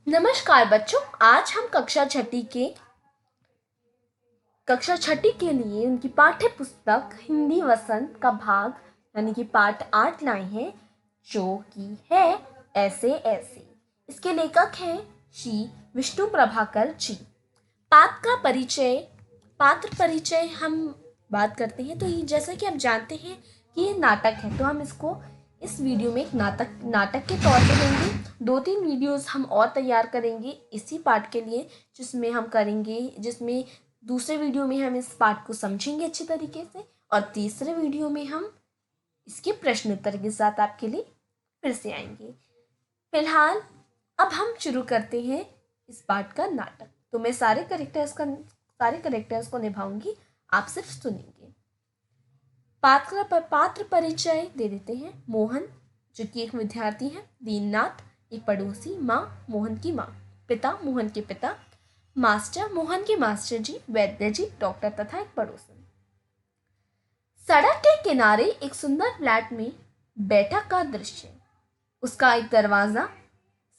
नमस्कार बच्चों। आज हम कक्षा छठी के लिए उनकी पाठ्य पुस्तक हिंदी वसंत का भाग यानी कि पाठ 8 लाए हैं, जो कि है ऐसे ऐसे। इसके लेखक हैं श्री विष्णु प्रभाकर जी। पात्र परिचय हम बात करते हैं तो ये जैसा कि आप जानते हैं कि ये नाटक है, तो हम इसको इस वीडियो में एक नाटक के तौर पे लेंगे। 2-3 वीडियोस हम और तैयार करेंगे इसी पाठ के लिए, जिसमें दूसरे वीडियो में हम इस पाठ को समझेंगे अच्छी तरीके से, और तीसरे वीडियो में हम इसके प्रश्न उत्तर के साथ आपके लिए फिर से आएंगे। फिलहाल अब हम शुरू करते हैं इस पाठ का नाटक। तो मैं सारे करेक्टर्स को निभाऊंगी, आप सिर्फ सुनेंगे। पात्र परिचय दे देते हैं। मोहन, जो कि एक विद्यार्थी है। दीननाथ, एक पड़ोसी। माँ, मोहन की माँ। पिता, मोहन के पिता। मास्टर, मोहन के मास्टर जी। वैद्य जी, डॉक्टर तथा एक पड़ोसन। सड़क के किनारे एक सुंदर फ्लैट में बैठक का दृश्य। उसका एक दरवाजा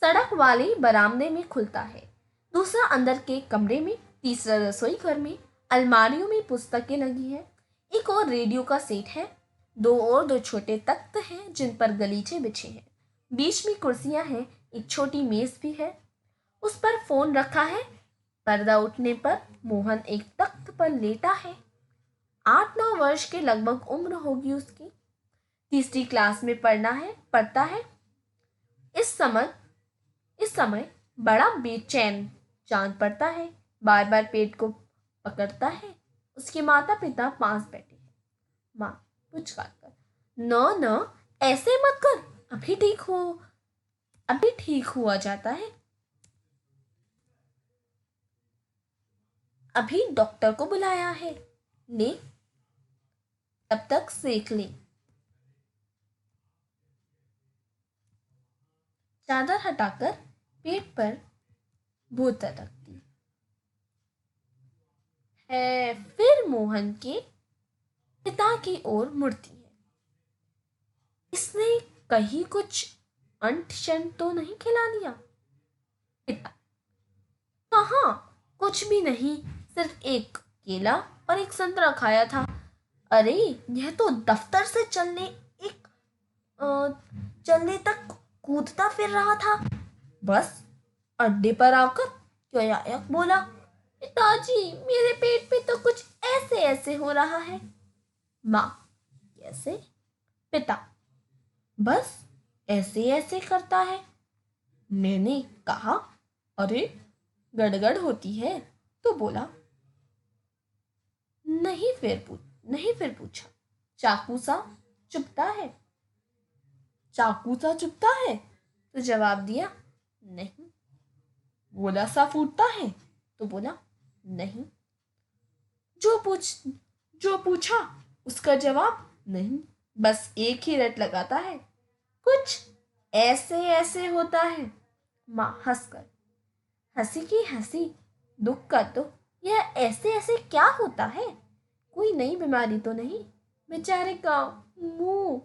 सड़क वाले बरामदे में खुलता है, दूसरा अंदर के कमरे में, तीसरा रसोई घर में। अलमारियों में पुस्तकें लगी हैं, एक और रेडियो का सेट है, दो छोटे तख्त हैं जिन पर गलीचे बिछे हैं। बीच में कुर्सियां हैं, एक छोटी मेज भी है, उस पर फोन रखा है। पर्दा उठने पर मोहन एक तख्त पर लेटा है। 8-9 वर्ष के लगभग उम्र होगी उसकी। तीसरी क्लास में पढ़ता है। इस समय इस समय बड़ा बेचैन जान पड़ता है, बार बार पेट को पकड़ता है। उसके माता पिता पास बैठे हैं। माँ पुचकार कर, न न ऐसे मत कर, अभी ठीक हुआ जाता है, अभी डॉक्टर को बुलाया है, ले तब तक सेक ले। चादर हटाकर पेट पर बोतल रखती है, फिर मोहन के पिता की ओर मुड़ती है। इसने कहीं कुछ अंट शंट तो नहीं खिला दिया? पिता, कहाँ, कुछ भी नहीं, सिर्फ एक केला और एक संतरा खाया था। अरे, यह तो दफ्तर से चलने तक कूदता फिर रहा था, बस अड्डे पर आकर क्या बोला, पिताजी मेरे पेट पे तो कुछ ऐसे ऐसे हो रहा है। माँ, कैसे? पिता, बस ऐसे ऐसे करता है। मैंने कहा, अरे गड़गड़ होती है, तो बोला, नहीं फिर पूछा, चाकू सा चुभता है, तो जवाब दिया, नहीं। गोला सा फूटता है, तो बोला, नहीं। जो पूछ जो पूछा उसका जवाब नहीं, बस एक ही रट लगाता है, कुछ ऐसे ऐसे होता है। माँ हंसकर, हंसी की हंसी, दुख का दुख, यह ऐसे ऐसे क्या होता है? कोई नई बीमारी तो नहीं? बेचारे का मुंह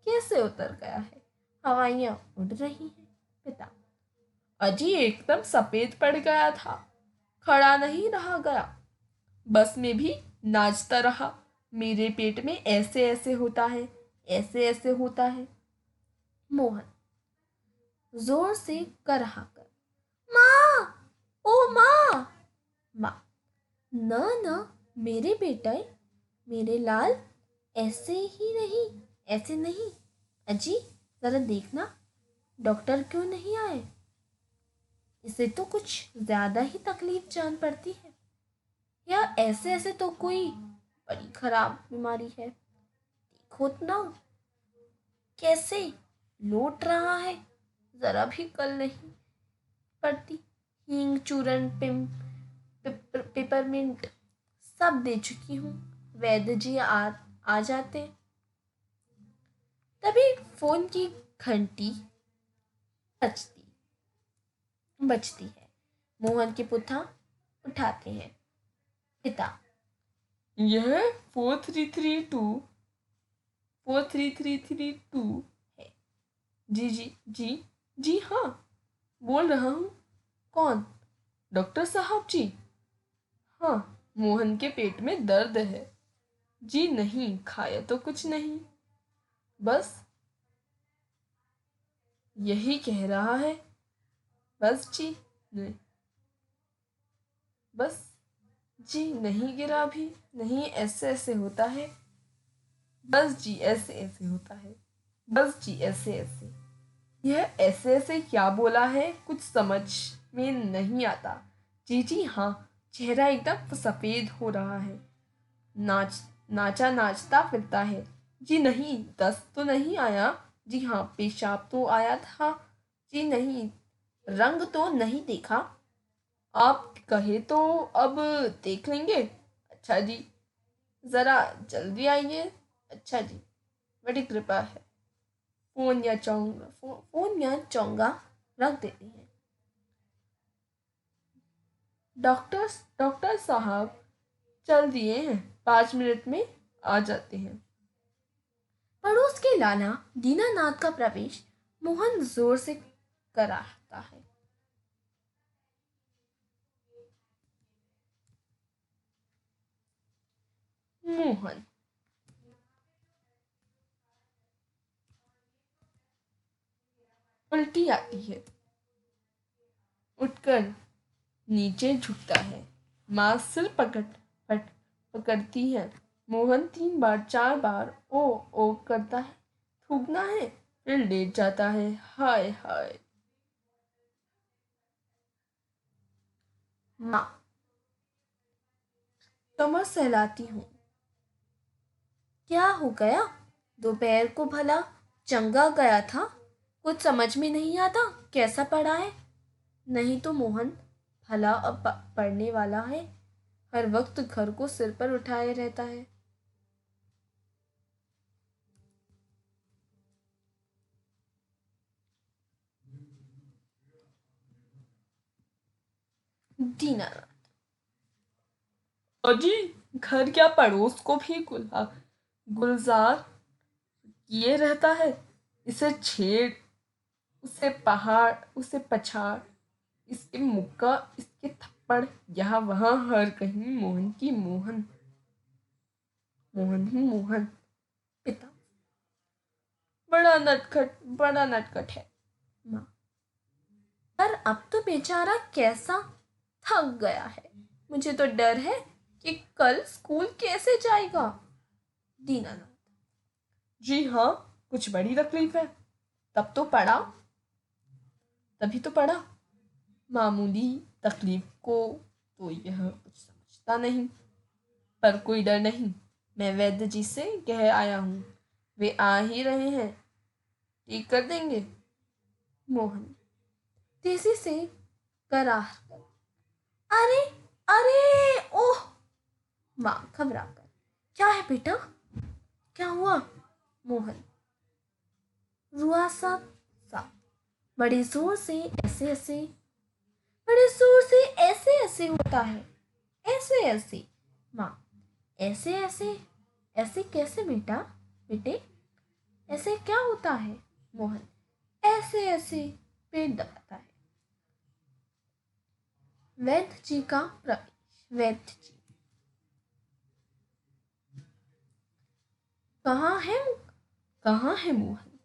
कैसे उतर गया है, हवाइयां उड़ रही हैं। पिता, अजी एकदम सफेद पड़ गया था, खड़ा नहीं रहा गया, बस में भी नाचता रहा। मेरे पेट में ऐसे ऐसे होता है, ऐसे ऐसे होता है। मोहन जोर से कर, माँ, ओ माँ। माँ, न न मेरे बेटे, मेरे लाल, ऐसे नहीं। अजी जरा देखना, डॉक्टर क्यों नहीं आए? इसे तो कुछ ज्यादा ही तकलीफ जान पड़ती है, या ऐसे ऐसे तो कोई बड़ी खराब बीमारी है। देखो ना कैसे लौट रहा है, जरा भी कल नहीं पड़ती। हींग, चूरन, पेपरमिंट सब दे चुकी हूँ। वैद्य जी आ जाते। तभी फोन की घंटी बजती बजती है। मोहन के पिता उठाते हैं। पिता, यह 4332 है। जी हाँ, बोल रहा हूँ। कौन? डॉक्टर साहब जी? हाँ, मोहन के पेट में दर्द है। जी नहीं, खाया तो कुछ नहीं, बस यही कह रहा है। बस जी नहीं, बस जी नहीं गिरा भी नहीं, ऐसे ऐसे होता है। बस जी ऐसे ऐसे होता है। बस जी ऐसे ऐसे। यह ऐसे ऐसे क्या बोला है, कुछ समझ में नहीं आता। जी जी हाँ, चेहरा एकदम सफ़ेद हो रहा है। नाच नाचा नाचता फिरता है। जी नहीं, दस्त तो नहीं आया। जी हाँ, पेशाब तो आया था। जी नहीं, रंग तो नहीं देखा। आप कहे तो अब देख लेंगे। अच्छा जी, ज़रा जल्दी आइए। अच्छा जी, बड़ी कृपा है। फोन या चोंगा रख देते हैं। डॉक्टर डॉक्टर साहब चल दिए हैं, 5 मिनट में आ जाते हैं। पड़ोस के लाला दीनानाथ का प्रवेश मोहन जोर से कराता है। मोहन उल्टी आती है, उठकर नीचे झुकता है। माँ सिर पकड़ती है। मोहन 3 बार 4 बार ओ करता है। थूकना है, फिर लेट जाता है। हाय हाय। माँ कमर सहलाती हूँ। क्या हो गया? दोपहर को भला चंगा गया था, कुछ समझ में नहीं आता कैसा पढ़ा है। नहीं तो मोहन भला अब पढ़ने वाला है, हर वक्त घर को सिर पर उठाए रहता है। दीना अजी, घर क्या पड़ोस को भी गुलजार किए रहता है। इसे छेड़, उसे पहाड़, उसे पछाड़, इसके मुक्का, इसके थप्पड़, यहाँ वहाँ हर कहीं मोहन की मोहन, मोहन ही मोहन। पिता बड़ा नटखट है। माँ पर अब तो बेचारा कैसा थक गया है, मुझे तो डर है कि कल स्कूल कैसे जाएगा। दीनानाथ जी हाँ, कुछ बड़ी तकलीफ है। तब तो पढ़ा, तभी तो पढ़ा। मामूली तकलीफ को तो यह कुछ समझता नहीं। पर कोई डर नहीं, मैं वैद्य जी से कह आया हूँ, वे आ ही रहे हैं, ठीक कर देंगे। मोहन तेजी से कराह कर, अरे अरे ओह। माँ घबरा कर, क्या है बेटा, क्या हुआ? मोहन रुआसा सा, बड़े जोर से ऐसे ऐसे, बड़े जोर से ऐसे ऐसे होता है। ऐसे ऐसे। माँ ऐसे ऐसे, ऐसे कैसे बेटा? बेटे ऐसे क्या होता है? मोहन ऐसे ऐसे पेट दबाता है। वैद्य जी का प्रवेश। वैद्य जी कहाँ है, कहाँ है मोहन?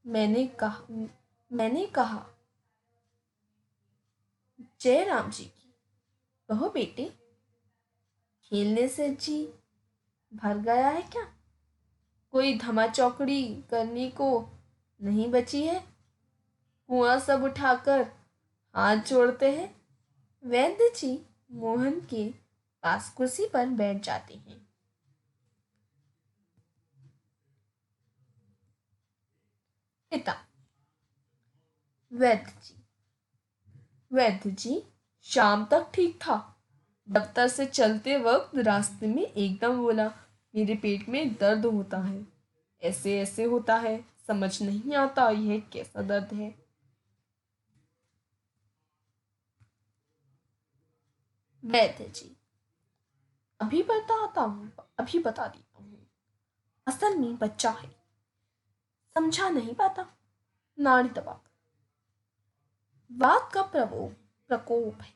मैंने कहा जय राम जी की। कहो बेटे, खेलने से जी भर गया है क्या? कोई धमा चौकड़ी करने को नहीं बची है? कुआं सब उठाकर हाथ जोड़ते हैं। वैद्य जी मोहन के पास कुर्सी पर बैठ जाते हैं। पिता वैद्य जी, वैद्य जी शाम तक ठीक था। दफ्तर से चलते वक्त रास्ते में एकदम बोला, मेरे पेट में दर्द होता है, ऐसे ऐसे होता है, समझ नहीं आता यह कैसा दर्द है। वैद्य जी अभी बता देता हूँ। असल में बच्चा है, समझा नहीं पाता, नाड़ी दबा, वात का प्रकोप प्रकोप है।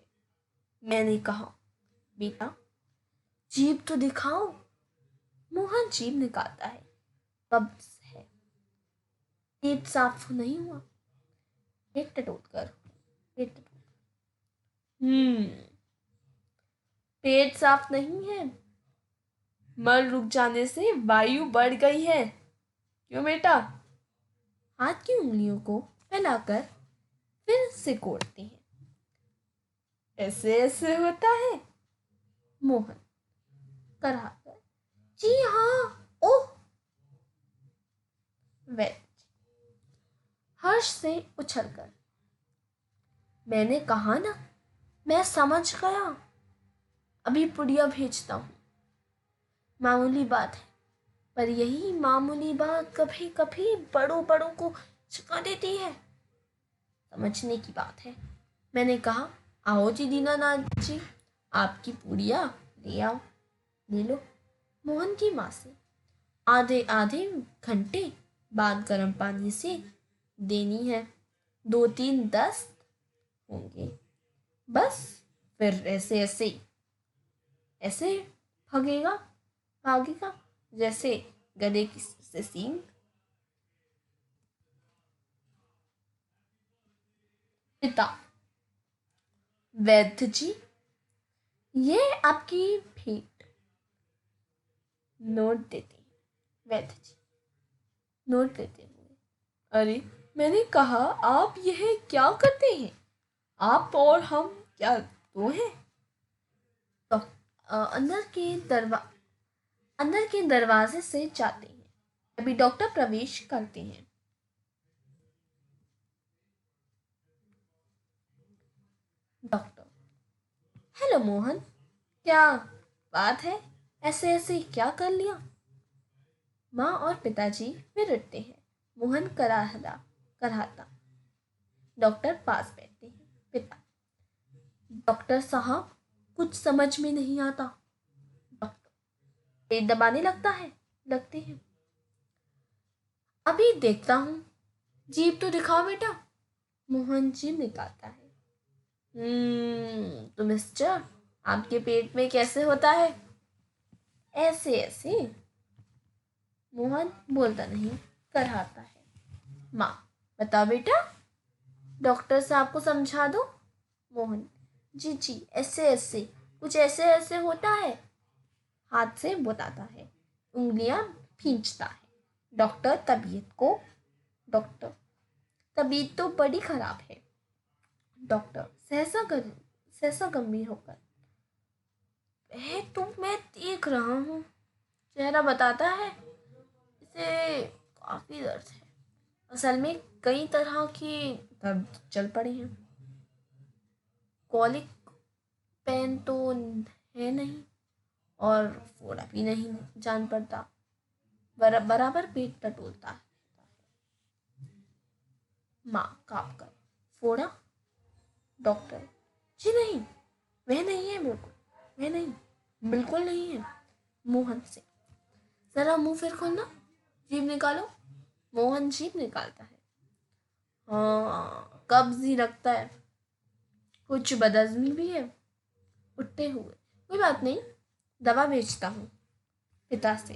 मैंने कहा, बेटा जीभ तो दिखाओ। मोहन जीभ निकालता है। कब्ज है। पेट साफ नहीं हुआ। पेट टटोल कर। पेट टटोल। पेट साफ नहीं है। मल रुक जाने से वायु बढ़ गई है। क्यों बेटा? हाथ की उंगलियों को फैलाकर फिर सिकोड़ते हैं। ऐसे ऐसे होता है। मोहन कराकर, जी हाँ। ओह। वैद्य हर्ष से उछलकर, मैंने कहा ना, मैं समझ गया। अभी पुड़िया भेजता हूँ। मामूली बात है, पर यही मामूली बात कभी कभी बड़ों बड़ों को चुका देती है। समझने की बात है। मैंने कहा, आओ जी दीनानाथ जी, आपकी पूड़िया ले आओ। ले लो। मोहन की माँ से आधे आधे घंटे बाद गर्म पानी से देनी है। 2-3 दस्त होंगे बस। फिर ऐसे ऐसे ऐसे भागेगा भागेगा जैसे गधे की से सींग। पिता, वैद्य जी, ये आपकी भेंट। नोट देते हैं वैद्य जी। नोट देते हुए, अरे मैंने कहा, आप यह क्या करते हैं? आप और हम क्या दो हैं? तो अंदर के दरवाजे से जाते हैं। अभी डॉक्टर प्रवेश करते हैं। डॉक्टर, हेलो मोहन, क्या बात है? ऐसे ऐसे क्या कर लिया? माँ और पिताजी फिर उठते हैं। मोहन कराहता। डॉक्टर पास बैठते हैं। पिता, डॉक्टर साहब, कुछ समझ में नहीं आता। डॉक्टर, पेट दबाने लगते हैं। अभी देखता हूँ। जीभ तो दिखाओ बेटा। मोहन जीभ निकालता है। तो मिस्टर, आपके पेट में कैसे होता है? ऐसे ऐसे। मोहन बोलता नहीं, कराहता है। माँ, बताओ बेटा, डॉक्टर साहब को समझा दो। मोहन, जी जी, ऐसे ऐसे, कुछ ऐसे ऐसे होता है। हाथ से बताता है, उंगलियां खींचता है। डॉक्टर डॉक्टर तबीयत तो बड़ी खराब है। डॉक्टर सहसा गंभीर होकर, तो मैं देख रहा हूँ, चेहरा बताता है इसे काफी दर्द है। असल में कई तरह की दर्द चल पड़े हैं। कॉलिक पेन तो है नहीं, और फोड़ा भी नहीं जान पड़ता। बराबर पेट टटोलता है। माँ काँप कर, फोड़ा? डॉक्टर, जी नहीं, वह नहीं है, बिल्कुल नहीं है। मोहन से, जरा मुंह फिर खोलना, जीभ निकालो। मोहन जीभ निकालता है। हाँ, कब्ज ही लगता है। कुछ बदहजमी भी है। उठते हुए, कोई बात नहीं, दवा भेजता हूँ। पिता से,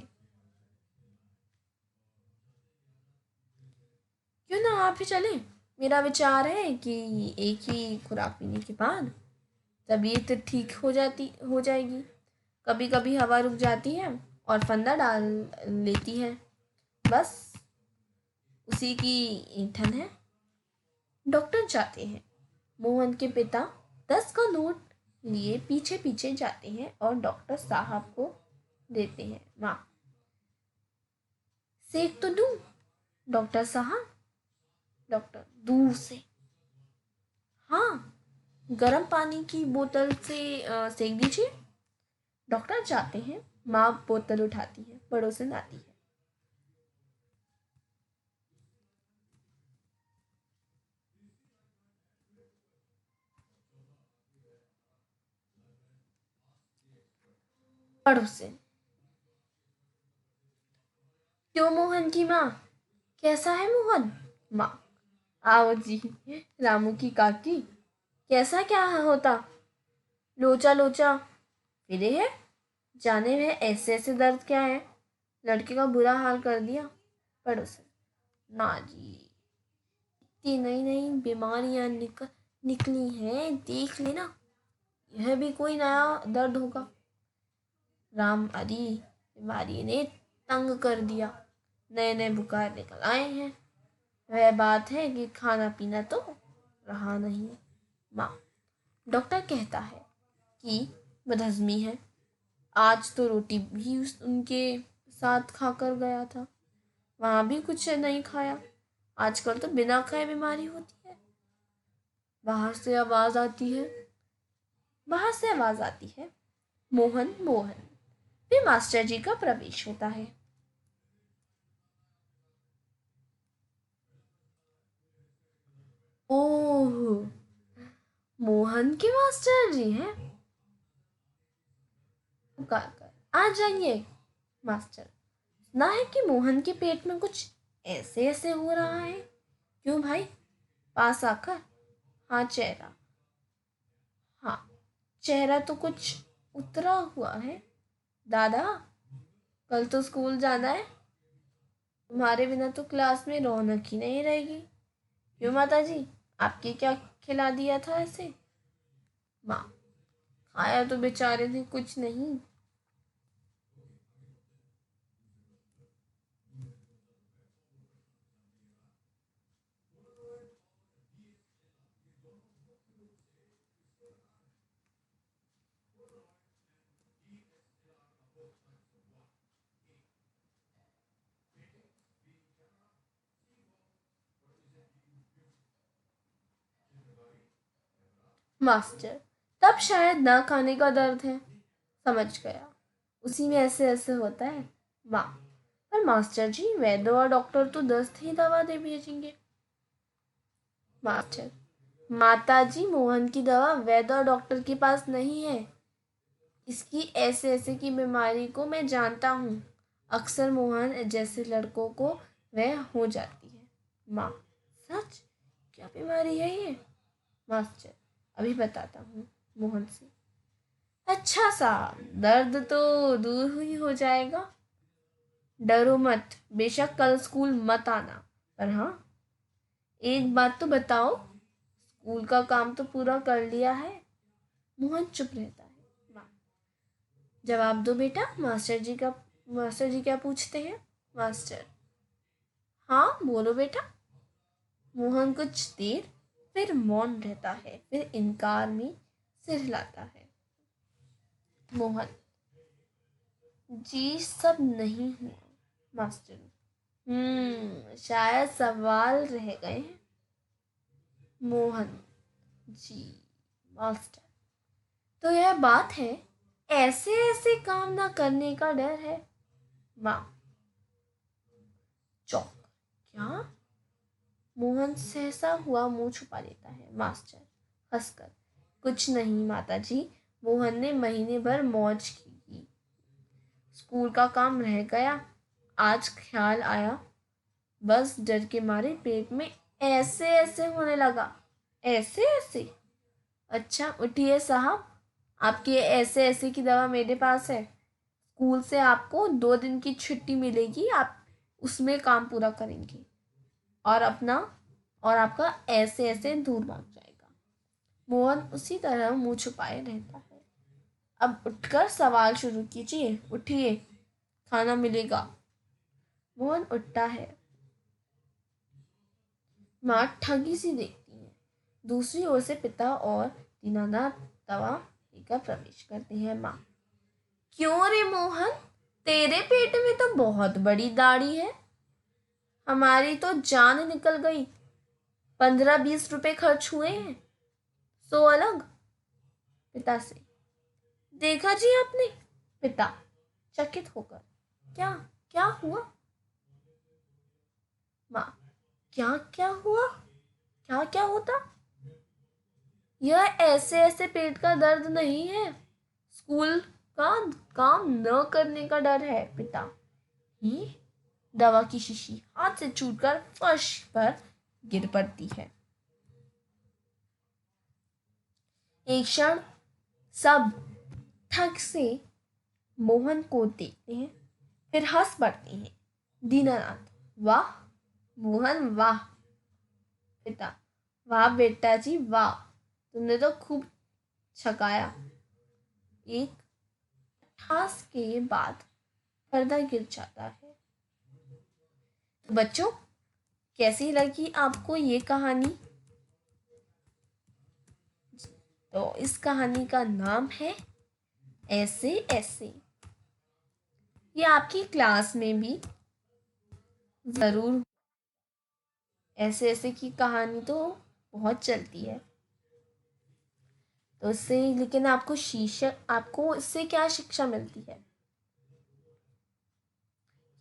क्यों ना आप ही चलें? मेरा विचार है कि एक ही खुराक पीने के बाद तबीयत ठीक हो जाएगी। कभी कभी हवा रुक जाती है और फंदा डाल लेती है, बस उसी की ईंधन है। डॉक्टर जाते हैं। मोहन के पिता 10 का नोट लिए पीछे पीछे जाते हैं और डॉक्टर साहब को देते हैं। माँ, सेक तो दूं? डॉक्टर साहब। डॉक्टर, दूर से। हाँ, गर्म पानी की बोतल से सेक दीजिए। डॉक्टर जाते हैं। माँ बोतल उठाती है, पड़ोसन आती है। पड़ोसन, क्यों मोहन की माँ, कैसा है मोहन? माँ, आओ जी, रामू की काकी, कैसा क्या होता? लोचा लोचा फिरे है, जाने वह ऐसे ऐसे दर्द क्या है। लड़के का बुरा हाल कर दिया पड़ोसन। ना जी, इतनी नई नई बीमारियां निकली हैं, देख लेना, यह भी कोई नया दर्द होगा। राम अरी, बीमारी ने तंग कर दिया, नए नए बुखार निकल आए हैं। वह बात है कि खाना पीना तो रहा नहीं। माँ, डॉक्टर कहता है कि बदहजमी है। आज तो रोटी भी उनके साथ खाकर गया था, वहाँ भी कुछ नहीं खाया। आजकल तो बिना खाए बीमारी होती है। बाहर से आवाज़ आती है, बाहर से आवाज़ आती है, मोहन मोहन। फिर मास्टर जी का प्रवेश होता है। ओह, मोहन के मास्टर जी हैं। पुकार कर, आ जाइए मास्टर। सुना है कि मोहन के पेट में कुछ ऐसे ऐसे हो रहा है। क्यों भाई? पास आकर, हाँ चेहरा, हाँ चेहरा तो कुछ उतरा हुआ है। दादा, कल तो स्कूल जाना है, तुम्हारे बिना तो क्लास में रौनक ही नहीं रहेगी। क्यों माता जी, आपके क्या खिला दिया था ऐसे? माँ, खाया तो बेचारे ने कुछ नहीं। मास्टर, तब शायद ना खाने का दर्द है। समझ गया, उसी में ऐसे ऐसे होता है। माँ, पर मास्टर जी, वैद्य और डॉक्टर तो दस्त ही दवा दे भेजेंगे। मास्टर, माता जी, मोहन की दवा वैद्य और डॉक्टर के पास नहीं है। इसकी ऐसे ऐसे की बीमारी को मैं जानता हूँ। अक्सर मोहन जैसे लड़कों को वह हो जाती है। माँ, सच? क्या बीमारी है ये? मास्टर, अभी बताता हूँ मोहन से। अच्छा सा, दर्द तो दूर ही हो जाएगा। डरो मत, बेशक कल स्कूल मत आना, पर हाँ, एक बात तो बताओ, स्कूल का काम तो पूरा कर लिया है? मोहन चुप रहता है। माँ, जवाब दो बेटा, मास्टर जी क्या पूछते हैं? मास्टर, हाँ बोलो बेटा। मोहन कुछ देर फिर मौन रहता है, फिर इनकार में सिर हिलाता है। मोहन, जी सब नहीं हुआ। मास्टर, शायद सवाल रह गए हैं। मोहन, जी मास्टर, तो यह बात है, ऐसे ऐसे काम ना करने का डर है। माँ, चौक, क्या? मोहन सहसा हुआ मुंह छुपा लेता है। मास्टर हंसकर, कुछ नहीं माता जी, मोहन ने महीने भर मौज की, स्कूल का काम रह गया, आज ख्याल आया, बस डर के मारे पेट में ऐसे ऐसे होने लगा। ऐसे ऐसे? अच्छा उठिए साहब, आपकी ऐसे ऐसे की दवा मेरे पास है। स्कूल से आपको 2 दिन की छुट्टी मिलेगी, आप उसमें काम पूरा करेंगे और अपना और आपका ऐसे ऐसे दूर भाग जाएगा। मोहन उसी तरह मुंह छुपाए रहता है। अब उठकर सवाल शुरू कीजिए, उठिए, खाना मिलेगा। मोहन उठता है। माँ ठगी सी देखती है। दूसरी ओर से पिता और दीनानाथ दवा लेकर प्रवेश करते हैं। माँ, क्यों रे मोहन, तेरे पेट में तो बहुत बड़ी दाढ़ी है, हमारी तो जान निकल गई। 15-20 रुपए खर्च हुए हैं, सो अलग। पिता से, देखा जी आपने? पिता चकित होकर, क्या क्या हुआ? माँ, क्या क्या हुआ? क्या क्या होता? यह ऐसे ऐसे पेट का दर्द नहीं है, स्कूल का काम न करने का डर है। पिता, ही दवा की शीशी हाथ से छूटकर फर्श पर गिर पड़ती है। एक क्षण सब ठग से मोहन को देखते हैं, फिर हंस पड़ते हैं। दीनानाथ, वाह मोहन वाह। पिता, वाह बेटा जी वाह, तुमने तो खूब छकाया। एक ठास के बाद पर्दा गिर जाता है। बच्चों, कैसी लगी आपको ये कहानी? तो इस कहानी का नाम है ऐसे ऐसे। ये आपकी क्लास में भी ज़रूर, ऐसे ऐसे की कहानी तो बहुत चलती है। तो इससे लेकिन आपको इससे क्या शिक्षा मिलती है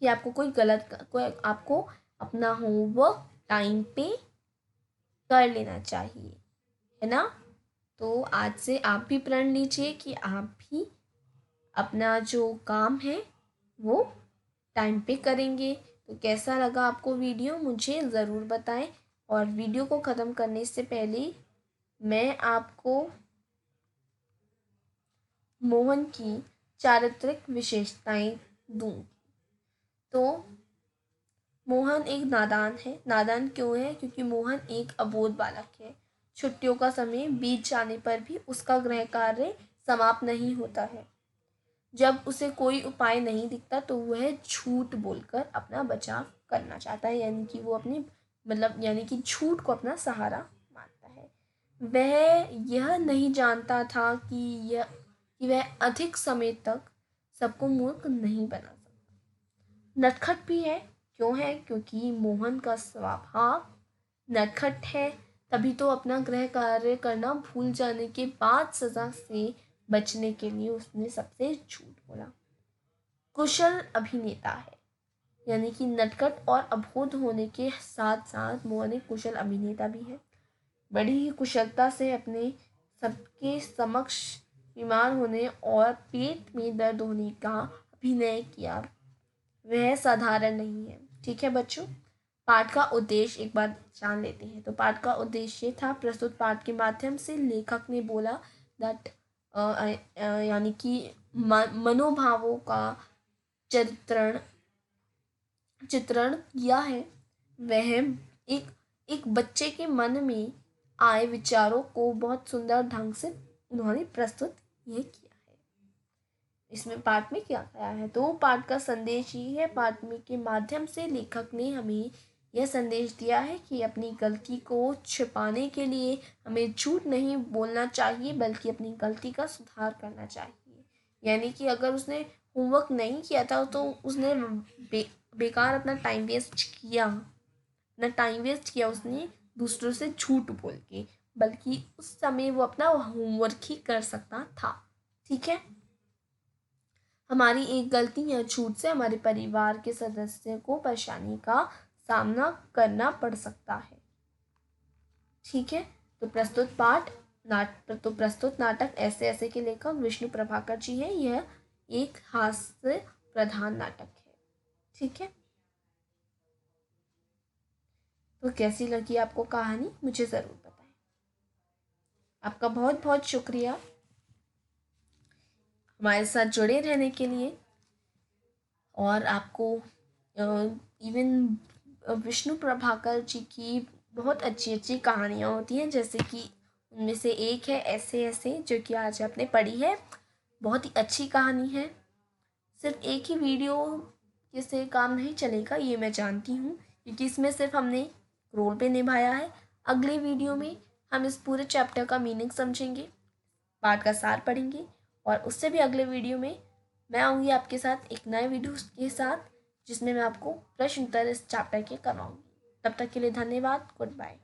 कि आपको कोई आपको अपना होमवर्क टाइम पे कर लेना चाहिए, है ना? तो आज से आप भी प्रण लीजिए कि आप भी अपना जो काम है वो टाइम पे करेंगे। तो कैसा लगा आपको वीडियो, मुझे ज़रूर बताएं। और वीडियो को ख़त्म करने से पहले मैं आपको मोहन की चारित्रिक विशेषताएं दूंगी। तो मोहन एक नादान है। नादान क्यों है? क्योंकि मोहन एक अबोध बालक है। छुट्टियों का समय बीत जाने पर भी उसका गृह कार्य समाप्त नहीं होता है। जब उसे कोई उपाय नहीं दिखता तो वह झूठ बोलकर अपना बचाव करना चाहता है, यानी कि वो अपनी यानी कि झूठ को अपना सहारा मानता है। वह यह नहीं जानता था कि वह अधिक समय तक सबको मूर्ख नहीं बना सकता। नटखट भी है। क्यों है? क्योंकि मोहन का स्वभाव नटखट है। तभी तो अपना गृह कार्य करना भूल जाने के बाद सजा से बचने के लिए उसने सबसे झूठ बोला। कुशल अभिनेता है, यानी कि नटखट और अबोध होने के साथ साथ मोहन एक कुशल अभिनेता भी है। बड़ी ही कुशलता से अपने सबके समक्ष बीमार होने और पेट में दर्द होने का अभिनय किया। वह साधारण नहीं है। ठीक है बच्चों, पाठ का उद्देश्य एक बार जान लेते हैं। तो पाठ का उद्देश्य था, प्रस्तुत पाठ के माध्यम से लेखक ने बोला दैट यानी कि मनोभावों का चित्रण किया है। वह एक बच्चे के मन में आए विचारों को बहुत सुंदर ढंग से उन्होंने प्रस्तुत ये किया है। इसमें पाठ में क्या गया है? तो पाठ का संदेश ये है, पाठ में के माध्यम से लेखक ने हमें यह संदेश दिया है कि अपनी गलती को छिपाने के लिए हमें झूठ नहीं बोलना चाहिए, बल्कि अपनी गलती का सुधार करना चाहिए। यानी कि अगर उसने होमवर्क नहीं किया था तो उसने बेकार अपना टाइम वेस्ट किया उसने दूसरों से झूठ बोल के, बल्कि उस समय वो अपना होमवर्क ही कर सकता था। ठीक है, हमारी एक गलती या झूठ से हमारे परिवार के सदस्य को परेशानी का सामना करना पड़ सकता है। ठीक है, तो प्रस्तुत नाटक ऐसे ऐसे के लेखक विष्णु प्रभाकर जी है। यह एक हास्य प्रधान नाटक है। ठीक है, तो कैसी लगी आपको कहानी, मुझे ज़रूर बताएं। आपका बहुत बहुत शुक्रिया हमारे साथ जुड़े रहने के लिए। और आपको इवन विष्णु प्रभाकर जी की बहुत अच्छी अच्छी कहानियाँ होती हैं, जैसे कि उनमें से एक है ऐसे ऐसे, जो कि आज आपने पढ़ी है। बहुत ही अच्छी कहानी है। सिर्फ एक ही वीडियो से काम नहीं चलेगा, ये मैं जानती हूँ, क्योंकि इसमें सिर्फ हमने रोल पे निभाया है। अगले वीडियो में हम इस पूरे चैप्टर का मीनिंग समझेंगे, पाठ का सार पढ़ेंगे, और उससे भी अगले वीडियो में मैं आऊँगी आपके साथ एक नए वीडियो के साथ, जिसमें मैं आपको प्रश्न उत्तर इस चैप्टर के करवाऊँगी। तब तक के लिए धन्यवाद। Good bye.